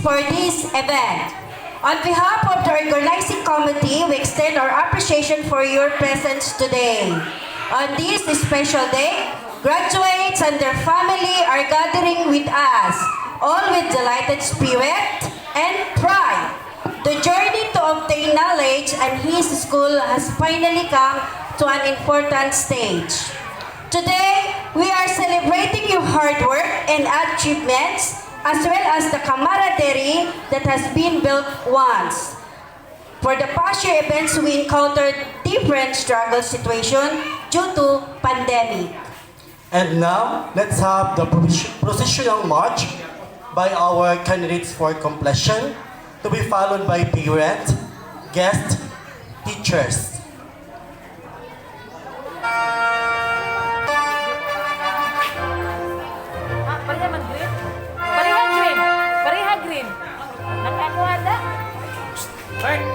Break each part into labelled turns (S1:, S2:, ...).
S1: for this event. On behalf of the organizing committee, we extend our appreciation for your presence today. On this special day, graduates and their family are gathering with us, all with delighted spirit and pride. The journey to obtain knowledge and his school has finally come to an important stage. Today, we are celebrating your hard work and achievements, as well as the camaraderie that has been built once. For the past year events, we encountered different struggle situations due to pandemic.
S2: And now, let's have the processional march by our candidates for completion, to be followed by parent, guest, teachers.
S3: Pareha green. Nakakuha na?
S4: Right.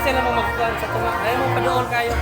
S4: Sila mo magkuhan sa tunga. Ayaw mo padoon kayo.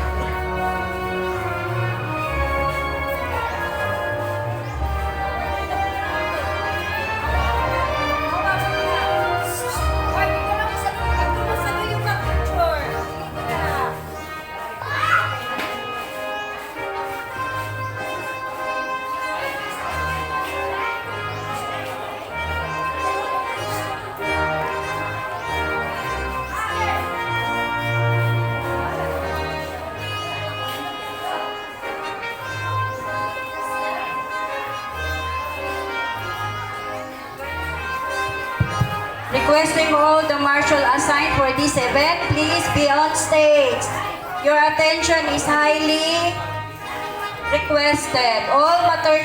S1: Requesting all the marshal assigned for this event, please be on stage. Your attention is highly requested. All matter.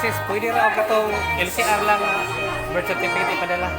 S4: Mrs. Pwede raw katong LCR lang birth certificate ipadala.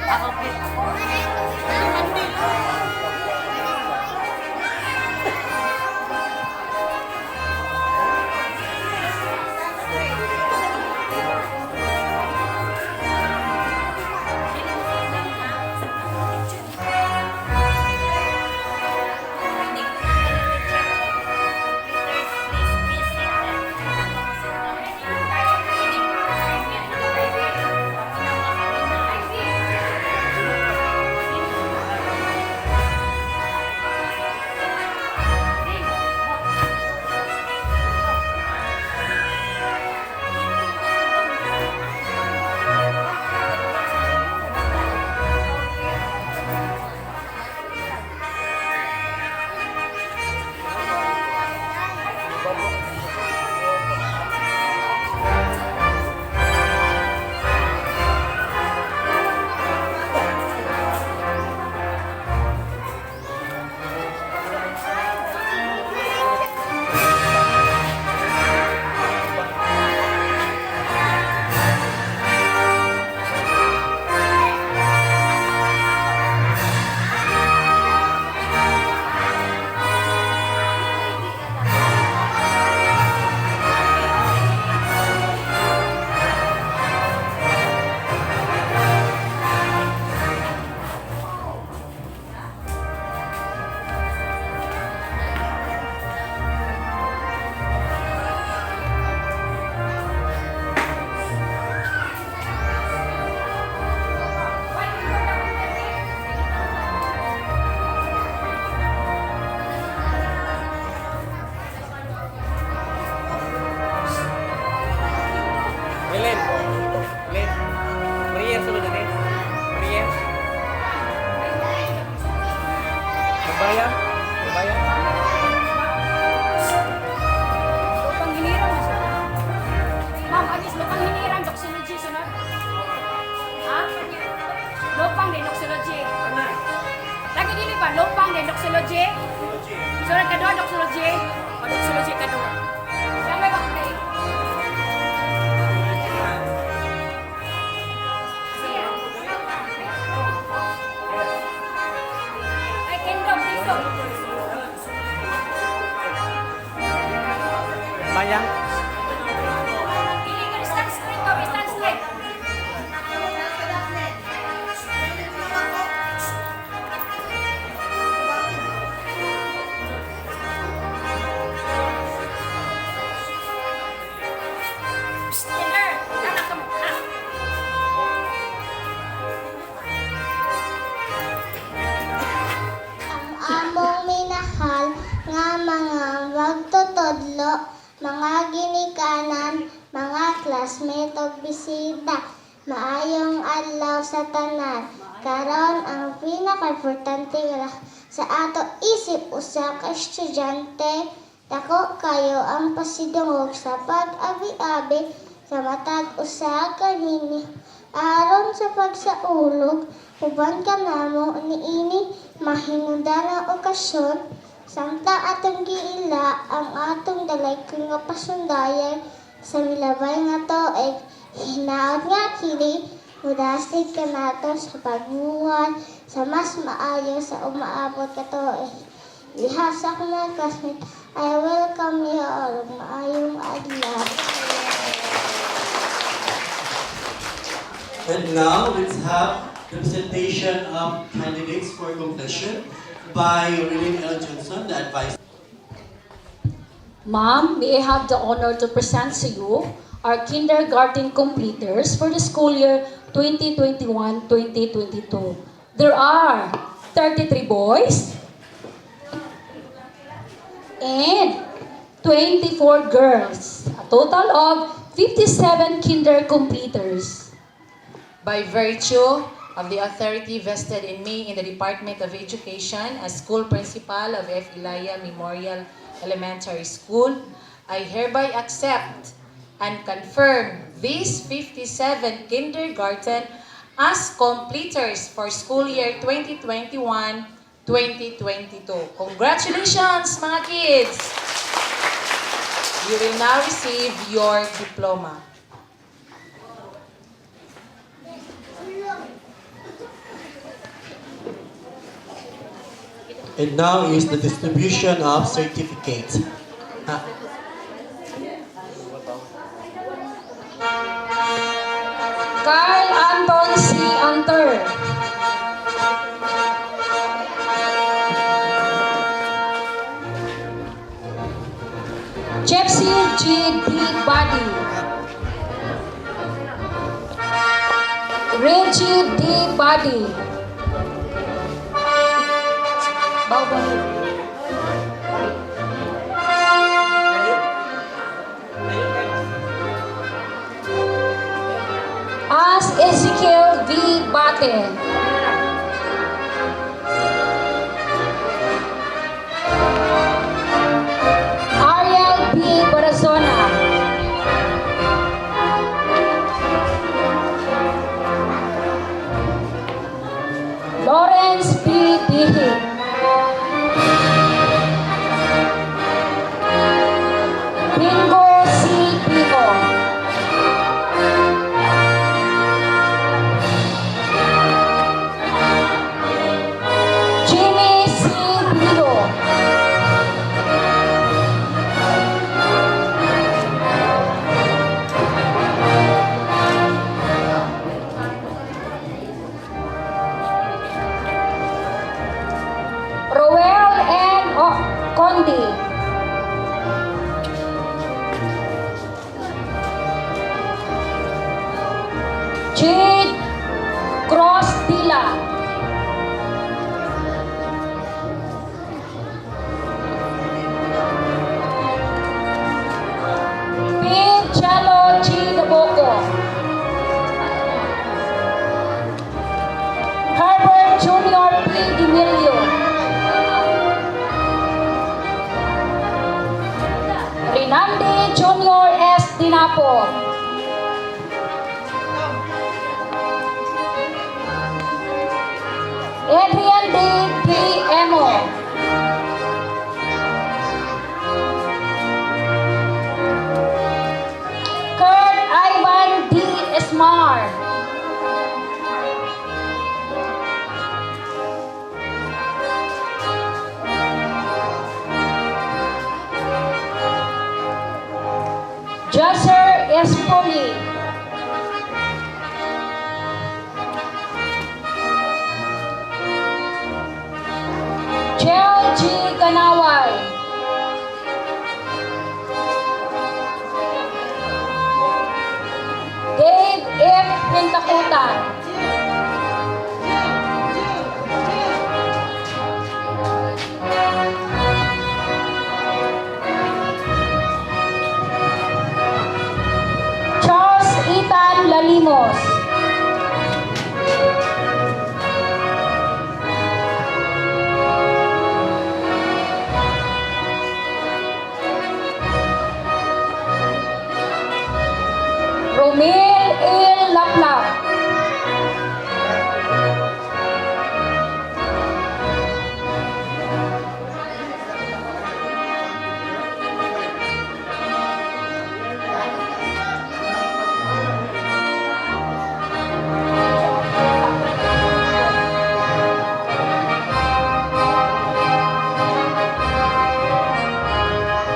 S4: Elem. Elem. Prayer sunod din. Prayer. Magbayang. Magbayang.
S3: Lupang hinirang na siya. Ma'am, Anis, lupang hinirang, doxology sunod. Ha? Lupang din, doxology. Lagi dili ba? Lupang din, doxology. Sunod ka doon, doxology. O, doxology ka doon. Siya may bakit. Ay, kingdom, kingdom.
S4: Bayang.
S3: Illegal, stand straight, Bobby, stand straight. Psst, Kinder, anak ka mo. Ah.
S5: Ang among minahal nga mga magtutudlo, mga ginikanan, mga classmate o bisita, maayong adlaw sa tanan. Karon ang pinaka-importante sa ato isip usa ka estudyante, dako kayo ang pasidungog sa pag-abi-abi sa matag usa kanini. Aron sa pagsaulog, uban ka namo niini mahinungdanang okasyon, samtang atong giila ang atong dalagkong nga pasundayan sa milabay nga tuig. Hinaot nga kini, mudasig ka nato sa pagmuhan sa mas maayo sa umaabot ka tuig. Diha sa akong classmate, I welcome you all. Maayong adlaw.
S2: And now, let's have the presentation of candidates for completion by Ylaya Johnson, the advisor.
S6: Ma'am, may I have the honor to present to you our kindergarten completers for the school year 2021-2022. There are 33 boys and 24 girls, a total of 57 kinder completers.
S7: By virtue of the authority vested in me in the Department of Education as school principal of F. Ylaya Memorial Elementary School, I hereby accept and confirm these 57 kindergarten as completers for school year 2021-2022. Congratulations, mga kids! You will now receive your diploma.
S2: And now is the distribution of certificates.
S6: Carl Anton C. Anter. Chepsy G. D. Badi. Reggie D. Badi. As Ezekiel V. Bate. Ariel B. Barazona. Lawrence B. Dihig. Bingo C. Bigo. Jimmy C. Bido. Roel N. Condi. Jade Cross Dila. Pink Chalo G. Daboco. Herbert Junior P. Dimilio. Rinaldi Junior S. Dinapo. Adrian D. D. Emo. Kurt Ivan D. Esmar. Jasser Espoli. Chel G. Ganaway. Dave F. Pintakutan. Charles Ethan Lalimos. Romel El Laplap.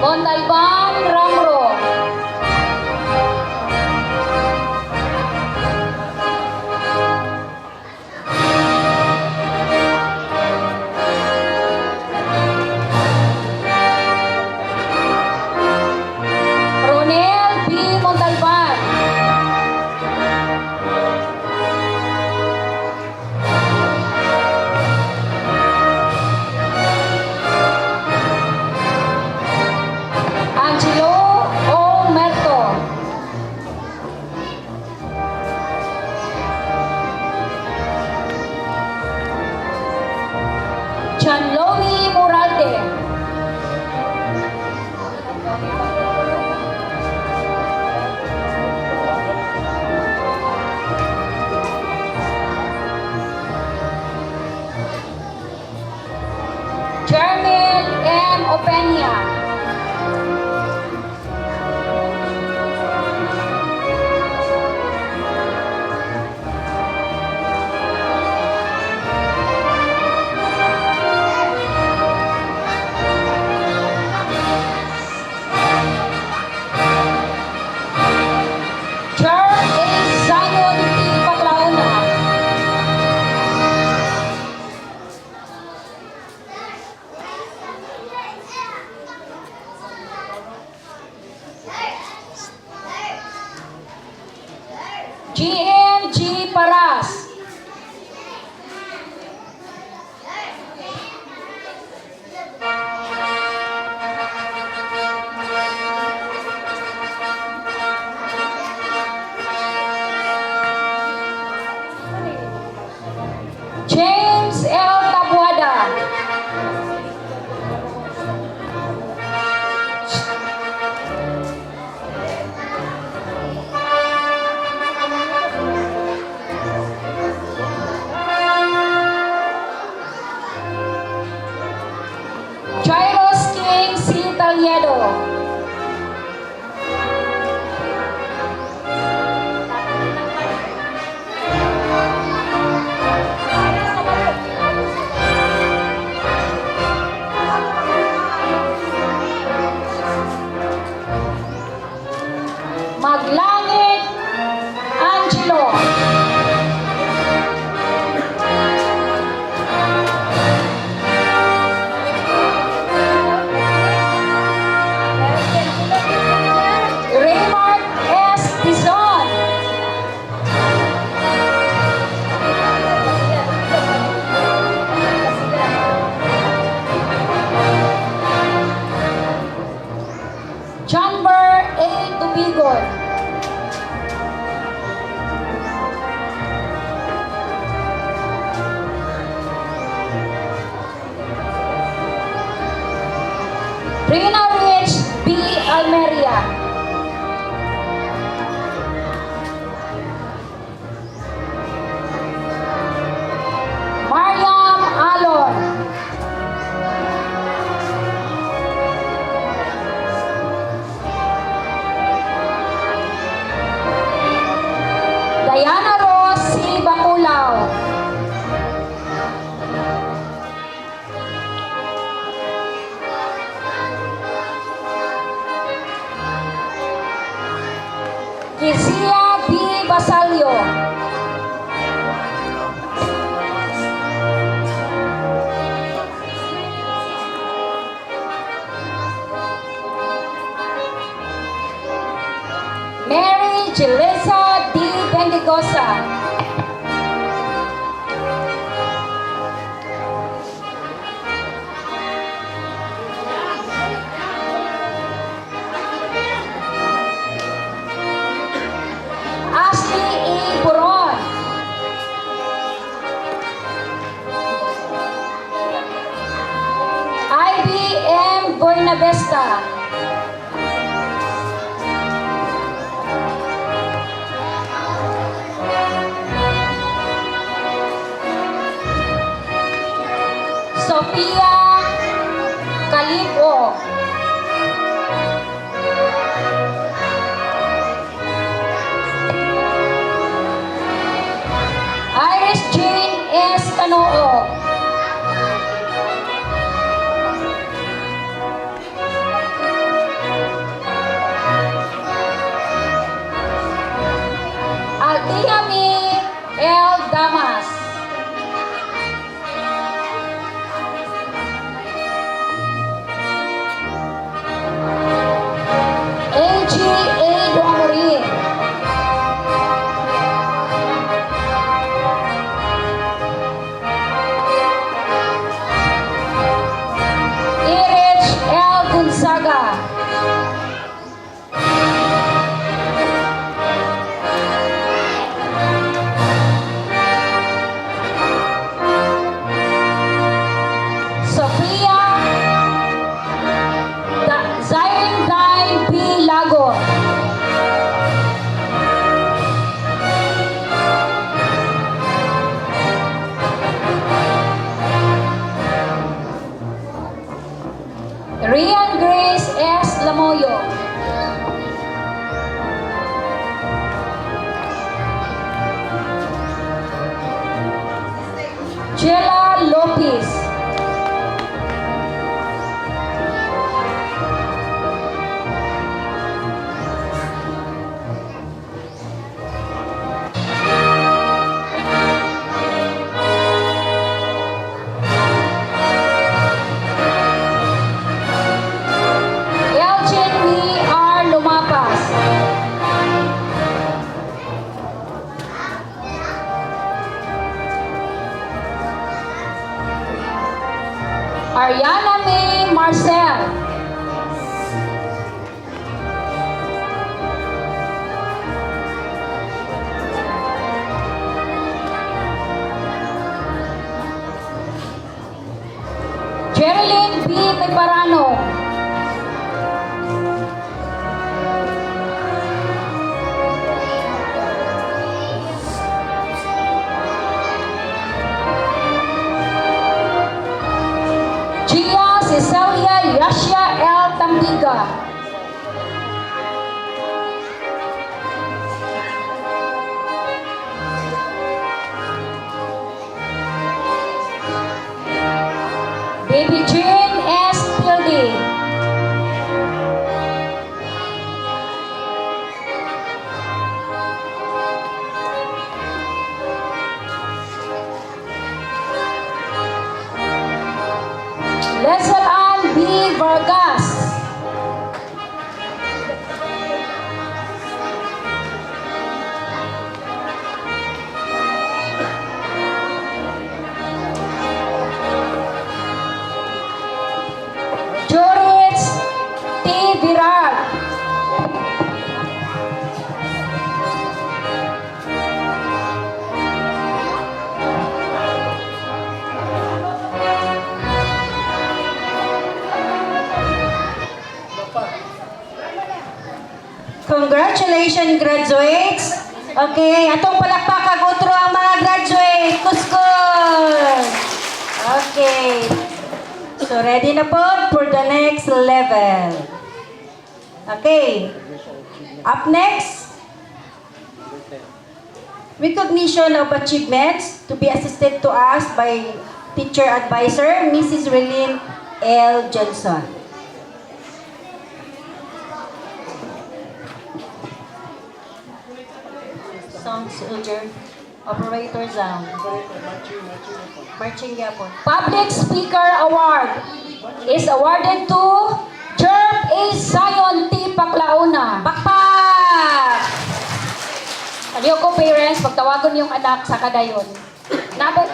S6: Mondalban Ramro. Ronel B. Montalban. Angelo O. Merto. Chanlomi Muralde. Jermel M. Openia. Oviedo. Maglangit Angelo. Raymond S. Dizon. Chamber A. Tubigon. Rina Rich B. Almeria. Mariam Alon. Diana Rose C. Baculao. Kizia B. Basalio. Mary Jelisa D. Bendigosa. Ashley E. Buron. IBM Buenavista. Sofia Calipo. Iris Jane S. Canoo. Altiami L. Damas. AG A. Duamorin. Erich L. Gonzaga. Sofia Zainday B. Lago. Rian Grace S. Lamoyo. Jela Lopez. Elgin B. R. Lumapas. Ariana May Marcel. Jerilyn B. Meparano. Gia Cesalia Yasha L. Tambiga. Baby Jean S. Tildy. Lesel Ann B. Vargas. Joris T. Virag.
S1: Congratulations, graduates! Okay, atong palakpak utro ang mga graduate. Kuskus! Okay. So, ready na po for the next level. Okay. Up next, recognition of achievements to be assisted to us by teacher advisor, Mrs. Relyn L. Johnson. Sound soldier, operator sound. Marching yapon.
S6: Public Speaker Award is awarded to Jerp A. Zion T. Paclauna.
S1: Pakpak!
S6: Aliyo ko parents, pagtawagon yung anak sa kadayon. Nabot.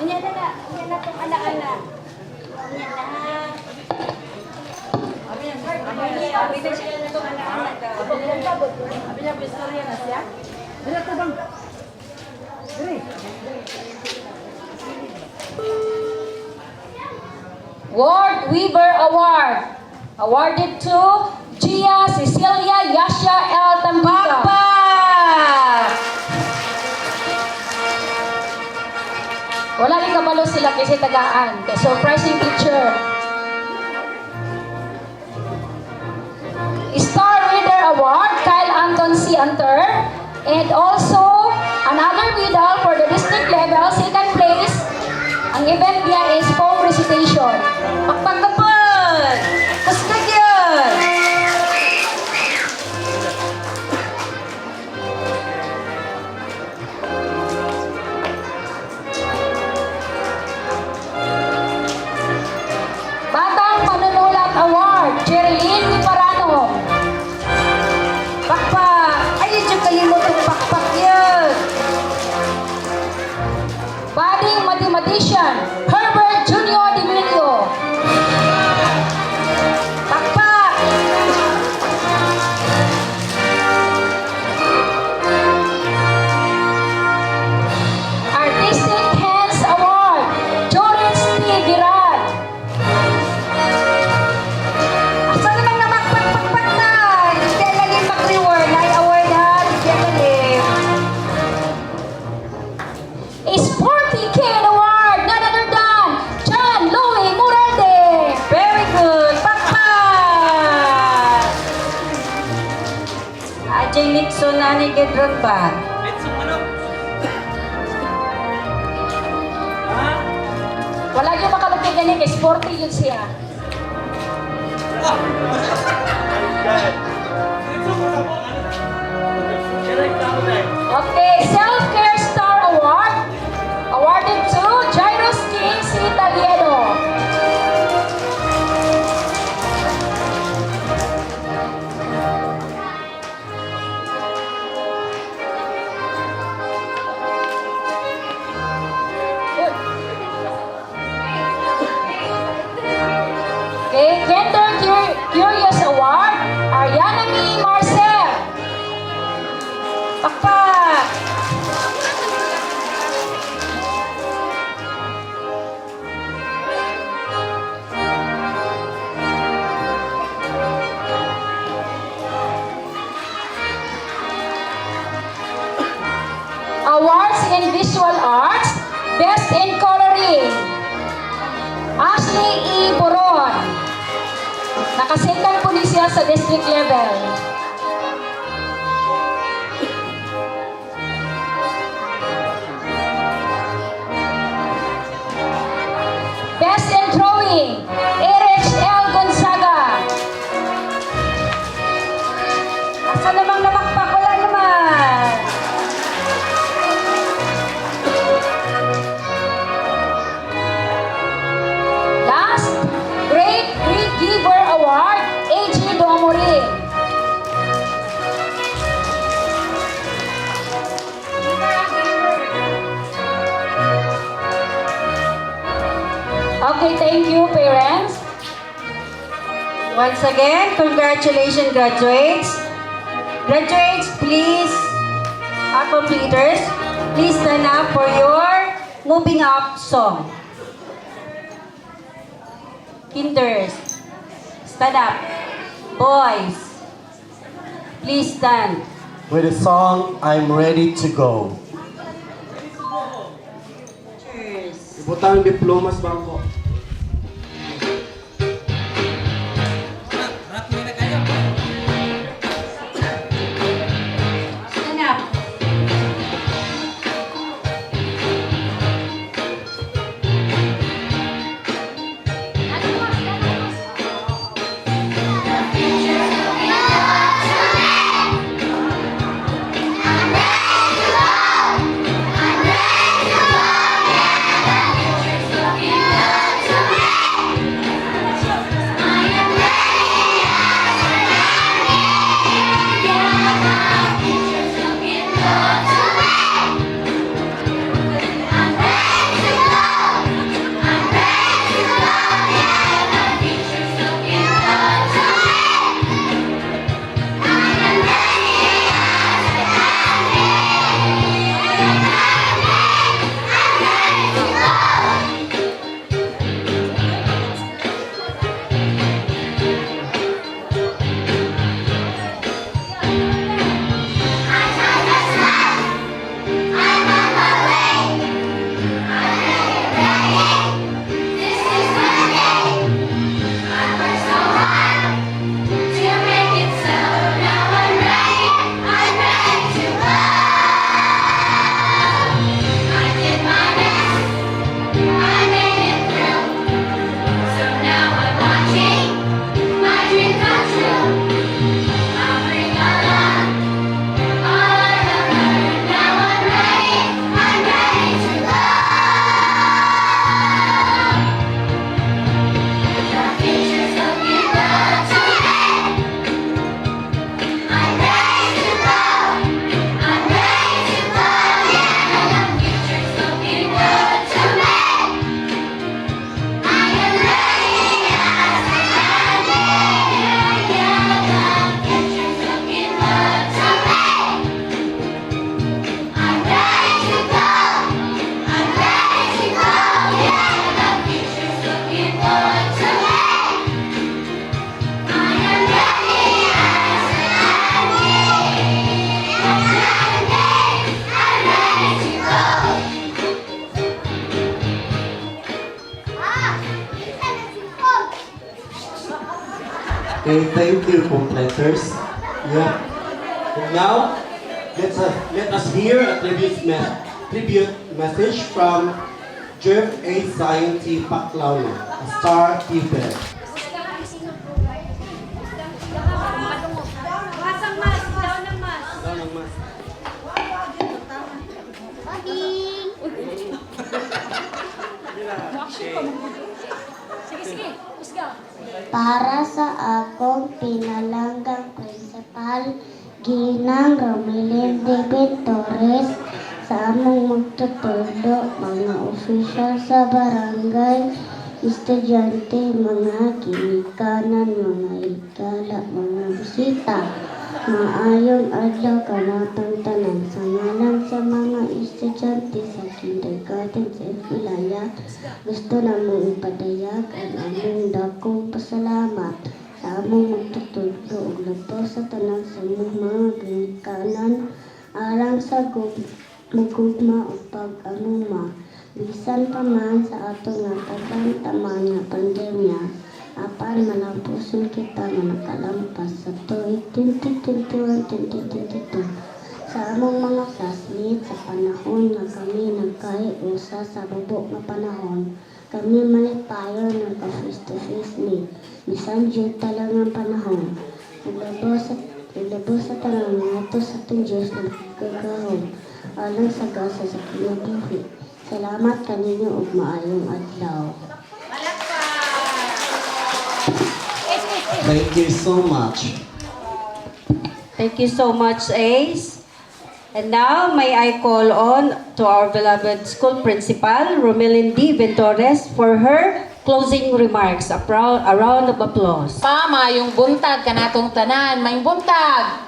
S1: Unya na. Unya na itong anak-anak. Unya na. Abi na siya na itong anak-anak daw. Abi na pistorya na siya. Bila to bang?
S6: Ward Weaver Award awarded to Gia Cecilia Yasha L. Tambica.
S1: Pakpak!
S6: Wala rin kabalo sila kasi tagaan. Kaya surprising picture. Star Reader Award, Kyle Anton C. Anter. And also, another medal for the district level, second place. Ang event niya is poem recitation.
S1: Pakpak kapon! Kuskus yun!
S6: Batang Manunulat Award, Jerilyn Wiparano.
S1: Pakpak! Ay, yung kalimot yung pakpak yun!
S6: Budding Mathematician, Herbert Junior Dimilio.
S1: Pakpak!
S6: Artistic Hands Award, Joris T. Virad.
S1: Asa naman na magpakpak na? Hindi galing mag-reward. Ay, award ha. Hindi galing.
S6: Sporty Kid Award, none other than John Louis Moralde.
S1: Very good. Pakpak! Ajay Nixon na ni Gedron ba?
S4: Let's ano? Ha?
S6: Wala yung makalupit na kay sporty yun siya. Okay, Self-Care Star Award, awarded to Jairus King C. Taliedo. Okay, Gender Curious Award, Ariana Mi Marcel.
S1: Pakpak!
S6: Awards in Visual Arts, Best in Coloring, Ashley E. Boron. Nakasekal po ni siya sa district level. Asa namang namakpak? Wala naman. Last, Great Great Giver Award, A.G. Domori. Okay, thank you, parents.
S1: Once again, congratulations, graduates. Graduates, please, completers, please stand up for your moving up song. Kinders, stand up. Boys, please stand.
S2: With the song, I'm Ready to Go.
S1: Cheers.
S2: Ibutang diplomas bangko.
S4: Rap mo na kayo.
S1: Stand up.
S2: Okay, thank you, completers. Yeah. And now, let us hear a tribute message from Jeff A. Science Paclauna, a star keeper.
S3: Sige, sige. Usga.
S5: Para sa akong pinalanggang principal, Ginang Romilin David Torres, sa among magtutuldo, mga opisyal sa barangay, estudyante, mga ginikanan, mga higala, mga bisita, maayong adlaw kanatang tanan sa ngalan sa mga estudyante sa kindergarten sa Ylaya. Gusto namong ipadayag ang among dakong pasalamat sa among magtutuldo ug lato sa tanan sa among mga ginikanan alang sa mugugma ug pag-anuma bisan pa man sa ato nga taman nga pandemya apan malampuson kita nga nakalampas sa tuig 2021-2022 sa among mga classmates sa panahon nga kami nagkaiusa sa bubok nga panahon. Kami malipayon ng face-to-face meet bisan jud talang ang panahon. Naglabo sa Ilabos sa tanang mga to sa ating Diyos na kagahom, alang sa gasa sa kinubuhi. Salamat kaninyo ug maayong adlaw.
S2: Thank you so much.
S1: Thank you so much, Ace. And now, may I call on to our beloved school principal, Romelyn D. Ventores, for her closing remarks. A round of applause.
S7: Mayong buntag kanatong tanan, mayong buntag.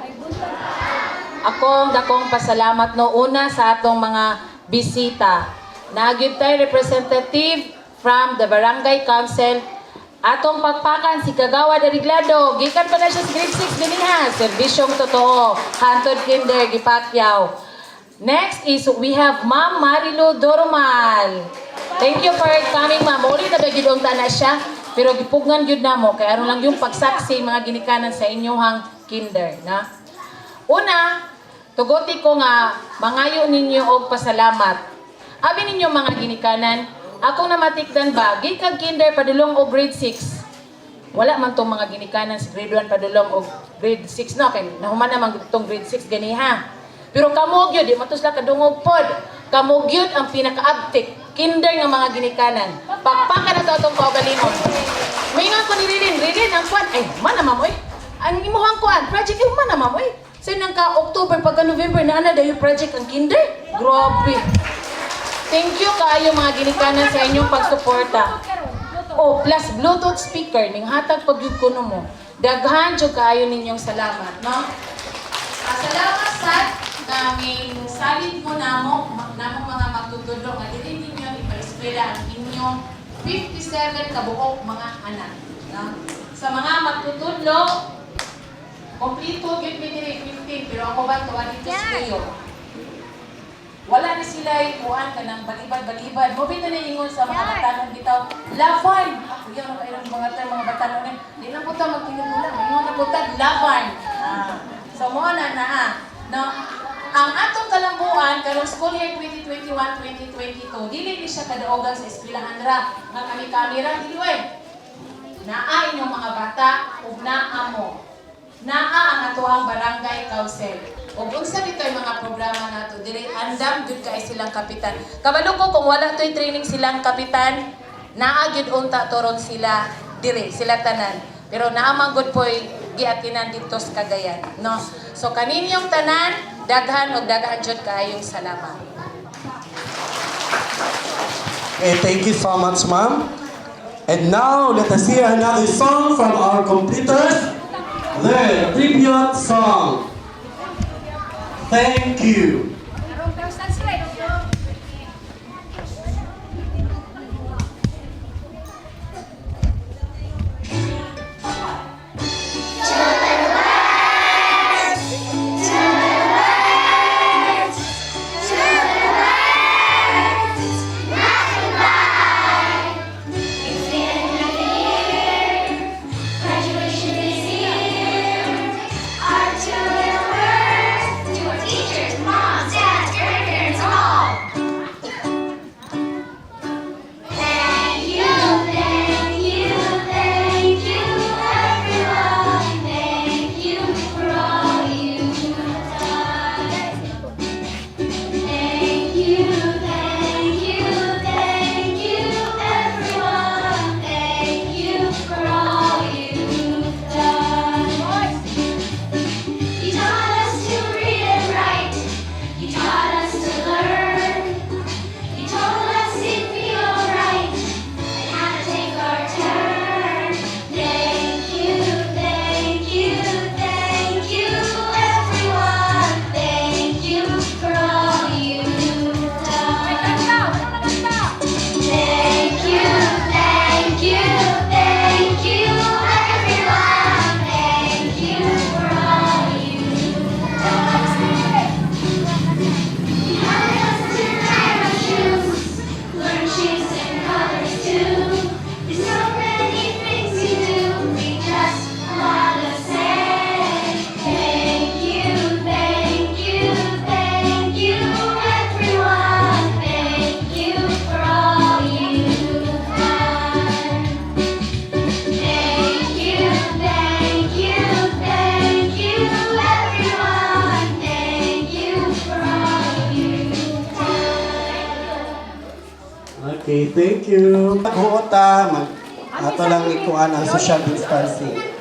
S7: Dakong pasalamat no una sa atong mga bisita. Nagyud tay representative from the Barangay Council. Atong pagpakan si Kagawad Ariglado. Gikan pa na siya sa grade 6 diniha. Serbisyong totoo. Hantod kinder, gipakyaw. Next is we have Ma'am Marilu Doromal. Thank you for coming, ma'am. Uli na ba gidong tana siya? Pero gipugnan gyud namo kay aron lang yung pagsaksi mga ginikanan sa inyong kinder, na. Una, tugoti ko nga mangayo ninyo og pasalamat. Abi ninyo mga ginikanan, ako na matikdan ba, gikag kinder padulong og grade 6. Wala man tong mga ginikanan sa grade 1 padulong og grade 6 no, kay nahuman naman tong grade 6 ganiha. Pero kamo gyud di matusla kadungog pod. Kamo gyud ang pinakaabtik kinder nga mga ginikanan. Pakpakan na to atong kaugalingon. Mingon ko ni Rilin ang kwan. Ay, mana mamoy. Ang imuhang kwan, project yung mana mamoy. Sa nang ka October pagka November na ana dayo project ang kinder. Grabe. Thank you kaayo mga ginikanan sa inyong pagsuporta. Oh, plus Bluetooth speaker ning hatag pagyud kuno mo. Daghan jud kaayo ninyong salamat, no? Salamat sa naming salid mo namong mga magtutudlo nga dili ninyo ipaeskwela ang inyong 57 kabuok mga anak, no? Sa mga magtutudlo, kompleto gyud mi diri 15 pero ako ba tuwa dito sa iyo. Wala ni sila ikuan ka ng balibad-balibad. Mo bita na ingon sa mga batanon bitaw. Lavan! Yung mga batanon di na po ta magtinugula. Ingon na po ta, lavan. So mo na. No? Ang atong kalambuan, karong school year 2021-2022, dili ni siya kadaogan sa eskwelahan ra. Nga kami-kami ra, dili naa inyong mga bata, ug naa mo. Naa ang atuang barangay council. Ug unsa bitoy mga programa nato diri andam gyud kay silang kapitan. Kabalo ko kung wala toy training silang kapitan, naa gyud unta toron sila diri sila tanan. Pero naa man gud poy giatinan dito sa Cagayan, no? So kaninyong tanan daghan og daghan jud kaayong salamat.
S2: Okay, thank you so much, ma'am. And now, let us hear another song from our completers. The tribute song. Thank you.
S5: Teachers, moms,
S2: Okay, thank you. Maghuota, ato lang ikuan ang social distancing.